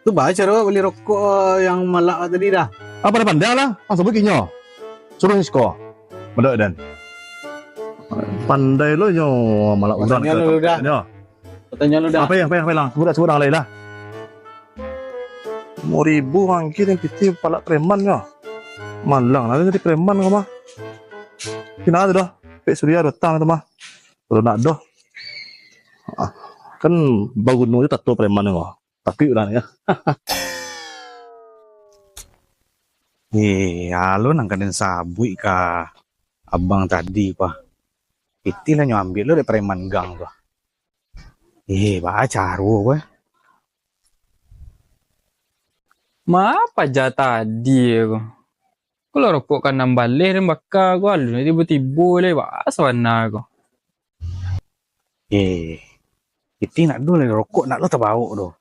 Tu baca lo beli rokok yang malak tadi dah. Apa dah pandai lah. Asal begini. Suruh Nisko. Bedok dan. Pandai lo nyo malah udah. Tanya lu dah. Tanya lu dah. Apa yang lang? Sebut lain lah. 5.000 angkir yang piti palak preman nyo. Malang lah jadi preman kau mah. Kena ada dah. Pek Surya datang tu mah. Kalau nak dah. Kan bangun tu tato preman nyo. Tapi udah ya. Halo nangkanin sabui ka abang tadi pa. Piti lah nyo ambil lo dari preman gang tu. Baca gue. Ma apa aja tadi aku. Kalau rokok kan nambalik dan bakar aku lalu tiba-tiba le bahasa warna aku. Piti nak dulu rokok nak lo terbau tu.